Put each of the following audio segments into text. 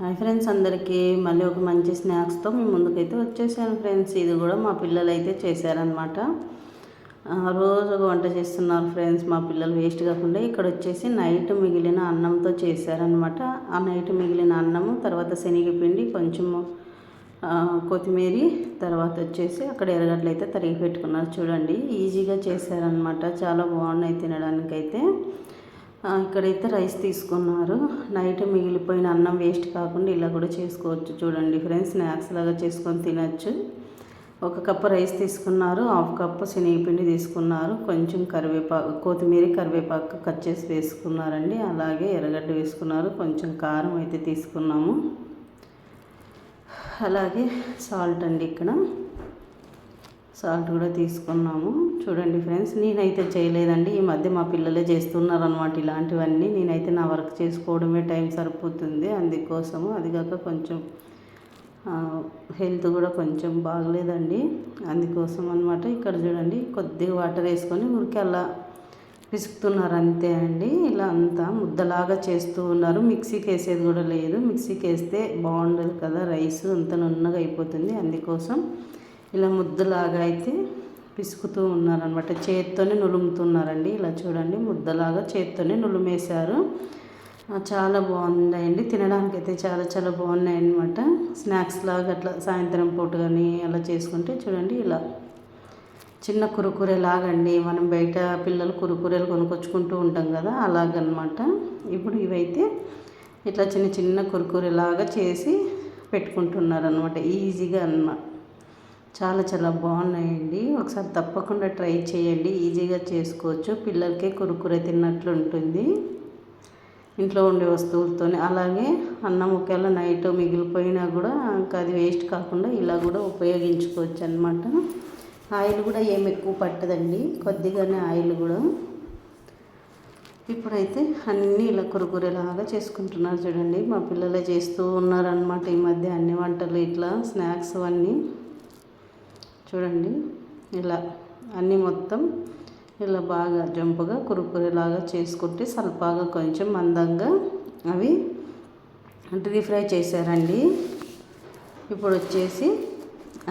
Hi friends, అందరికీ మళ్ళీ ఒక మంచి స్నాక్స్తో మీ ముందుకైతే వచ్చేసాను ఫ్రెండ్స్. ఇది కూడా మా పిల్లలు అయితే చేశారనమాట. రోజు వంట చేస్తున్నారు ఫ్రెండ్స్ మా పిల్లలు, వేస్ట్ కాకుండా. ఇక్కడ వచ్చేసి నైట్ మిగిలిన అన్నంతో చేశారనమాట. ఆ నైట్ మిగిలిన అన్నము, తర్వాత శనగపిండి, కొంచెము కొత్తిమీర, తర్వాత వచ్చేసి అక్కడ ఎర్రగడ్డలు అయితే తరిగి పెట్టుకున్నారు. చూడండి, ఈజీగా చేశారనమాట. చాలా బాగున్నాయి తినడానికైతే. ఇక్కడైతే రైస్ తీసుకున్నారు. నైట్ మిగిలిపోయిన అన్నం వేస్ట్ కాకుండా ఇలా కూడా చేసుకోవచ్చు. చూడండి ఫ్రెండ్స్, స్నాక్స్ లాగా చేసుకొని తినచ్చు. ఒక కప్పు రైస్ తీసుకున్నారు, హాఫ్ కప్పు శనగపిండి తీసుకున్నారు, కొంచెం కొత్తిమీర కరివేపాకు కట్ చేసి వేసుకున్నారండి. అలాగే ఎర్రగడ్డ వేసుకున్నారు, కొంచెం కారం అయితే తీసుకున్నాము. అలాగే సాల్ట్ అండి, ఇక్కడ సాల్ట్ కూడా తీసుకున్నాము. చూడండి ఫ్రెండ్స్, నేనైతే చేయలేదండి. ఈ మధ్య మా పిల్లలే చేస్తున్నారు అనమాట ఇలాంటివన్నీ. నేనైతే నా వర్క్ చేసుకోవడమే టైం సరిపోతుంది, అందుకోసము. అదిగాక కొంచెం హెల్త్ కూడా కొంచెం బాగలేదండి, అందుకోసం అనమాట. ఇక్కడ చూడండి, కొద్దిగా వాటర్ వేసుకొని ఊరికి అలా పిసుకుతున్నారు అంతే అండి. ఇలా అంతా ముద్దలాగా చేస్తూ ఉన్నారు. మిక్సీకి వేసేది కూడా లేదు. మిక్సీకి వేస్తే బాగుండదు కదా, రైస్ అంత నున్నగా అయిపోతుంది. అందుకోసం ఇలా ముద్దలాగా అయితే పిసుకుతూ ఉన్నారనమాట. చేత్తోనే నులుముతున్నారండి. ఇలా చూడండి, ముద్దలాగా చేత్తోనే నులుమేశారు. చాలా బాగుందండి, తినడానికి అయితే చాలా చాలా బాగున్నాయి అన్నమాట. స్నాక్స్ లాగా అట్లా సాయంత్రం పూట కానీ అలా చేసుకుంటే చూడండి, ఇలా చిన్న కురుకురే లాగండి. మనం బయట పిల్లలు కురుకురేలు కొనుక్కొచ్చుకుంటూ ఉంటాం కదా, అలాగనమాట. ఇప్పుడు ఇవైతే ఇట్లా చిన్న చిన్న కురుకురే లాగా చేసి పెట్టుకుంటున్నారనమాట, ఈజీగా అన్నమాట. చాలా చాలా బాగున్నాయండి. ఒకసారి తప్పకుండా ట్రై చేయండి, ఈజీగా చేసుకోవచ్చు. పిల్లలకే కురుకురే తిన్నట్లు ఉంటుంది ఇంట్లో ఉండే వస్తువులతోనే. అలాగే అన్నం ఒకవేళ నైట్ మిగిలిపోయినా కూడా ఇంకా అది వేస్ట్ కాకుండా ఇలా కూడా ఉపయోగించుకోవచ్చు అనమాట. ఆయిల్ కూడా ఏమి ఎక్కువ పట్టదండి, కొద్దిగానే ఆయిల్ కూడా. ఇప్పుడైతే అన్నీ ఇలా కురుకురేలాగా చేసుకుంటున్నారు. చూడండి, మా పిల్లలే చేస్తూ ఉన్నారనమాట ఈ మధ్య అన్ని వంటలు, ఇట్లా స్నాక్స్ అన్నీ. చూడండి, ఇలా అన్నీ మొత్తం ఇలా బాగా జంపుగా కురుకురేలాగా చేసుకుంటే సల్పాగా కొంచెం మందంగా అవి డీప్ ఫ్రై చేశారండి. ఇప్పుడు వచ్చేసి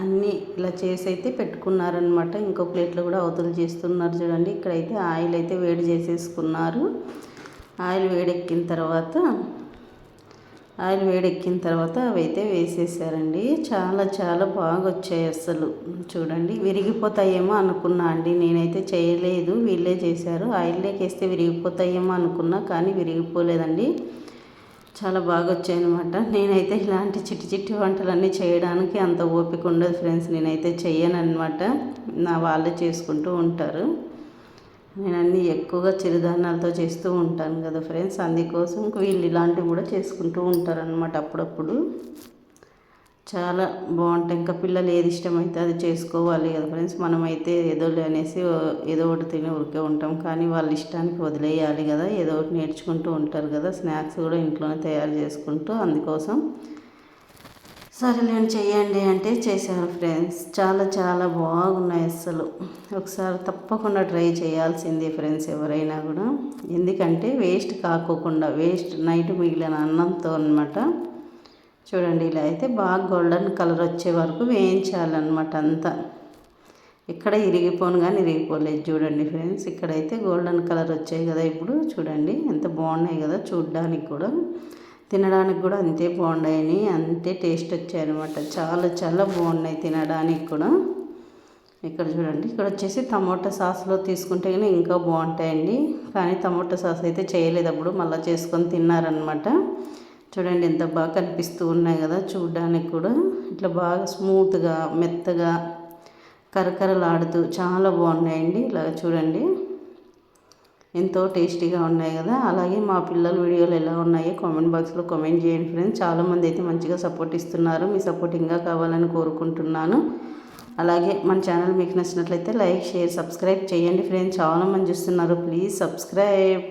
అన్నీ ఇలా చేసి అయితే పెట్టుకున్నారనమాట. ఇంకో ప్లేట్లో కూడా అవతలు చేస్తున్నారు. చూడండి, ఇక్కడైతే ఆయిల్ అయితే వేడి చేసేసుకున్నారు. ఆయిల్ వేడెక్కిన తర్వాత అవి అయితే వేసేసారండి. చాలా చాలా బాగా వచ్చాయి అసలు. చూడండి, విరిగిపోతాయేమో అనుకున్నా అండి, నేనైతే చేయలేదు, వీళ్ళే చేశారు. ఆయిల్లోకి వేస్తే విరిగిపోతాయేమో అనుకున్నా, కానీ విరిగిపోలేదండి. చాలా బాగా వచ్చాయన్నమాట. నేనైతే ఇలాంటి చిట్టి చిట్టి వంటలన్నీ చేయడానికి అంత ఓపిక ఉండదు ఫ్రెండ్స్, నేనైతే చెయ్యను అనమాట. నా వాళ్ళే చేసుకుంటూ ఉంటారు. నేను అన్నీ ఎక్కువగా చిరుధాన్యాలతో చేస్తూ ఉంటాను కదా ఫ్రెండ్స్, అందుకోసం వీళ్ళు ఇలాంటివి కూడా చేసుకుంటూ ఉంటారనమాట అప్పుడప్పుడు. చాలా బాగుంటాయి. ఇంకా పిల్లలు ఏది ఇష్టమైతే అది చేసుకోవాలి కదా ఫ్రెండ్స్. మనమైతే ఏదో అనేసి ఏదో ఒకటి తిని ఊరికే ఉంటాం, కానీ వాళ్ళ ఇష్టానికి వదిలేయాలి కదా, ఏదో ఒకటి నేర్చుకుంటూ ఉంటారు కదా. స్నాక్స్ కూడా ఇంట్లోనే తయారు చేసుకుంటూ, అందుకోసం సరేలేండి చెయ్యండి అంటే చేశారు ఫ్రెండ్స్. చాలా చాలా బాగున్నాయి అసలు. ఒకసారి తప్పకుండా ట్రై చేయాల్సిందే ఫ్రెండ్స్ ఎవరైనా కూడా, ఎందుకంటే వేస్ట్ కాకోకుండా, వేస్ట్ నైట్ మిగిలిన అన్నంతో అనమాట. చూడండి, ఇలా అయితే బాగా గోల్డెన్ కలర్ వచ్చే వరకు వేయించాలన్నమాట అంతా. ఇక్కడ ఇరిగిపోను కానీ ఇరిగిపోలేదు. చూడండి ఫ్రెండ్స్, ఇక్కడైతే గోల్డెన్ కలర్ వచ్చాయి కదా. ఇప్పుడు చూడండి ఎంత బాగున్నాయి కదా, చూడ్డానికి కూడా తినడానికి కూడా అంతే బాగున్నాయని, అంతే టేస్ట్ వచ్చాయన్నమాట. చాలా చాలా బాగున్నాయి తినడానికి కూడా. ఇక్కడ చూడండి, ఇక్కడ వచ్చేసి టమోటా సాస్లో తీసుకుంటే కానీ ఇంకా బాగుంటాయండి, కానీ టమోటా సాస్ అయితే చేయలేదు, అప్పుడు మళ్ళీ చేసుకొని తిన్నారనమాట. చూడండి ఎంత బాగా కనిపిస్తూ ఉన్నాయి కదా, చూడడానికి కూడా ఇట్లా బాగా స్మూత్గా మెత్తగా కరకరలాడుతూ చాలా బాగున్నాయండి. ఇలా చూడండి, ఎంతో టేస్టీగా ఉన్నాయి కదా. అలాగే మా పిల్లల వీడియోలు ఎలా ఉన్నాయో కామెంట్ బాక్స్లో కామెంట్ చేయండి ఫ్రెండ్స్. చాలామంది అయితే మంచిగా సపోర్ట్ ఇస్తున్నారు, మీ సపోర్ట్ ఇంకా కావాలని కోరుకుంటున్నాను. అలాగే మన ఛానల్ మీకు నచ్చినట్లయితే లైక్, షేర్, సబ్స్క్రైబ్ చేయండి ఫ్రెండ్స్. చాలామంది చూస్తున్నారు, ప్లీజ్ సబ్స్క్రైబ్.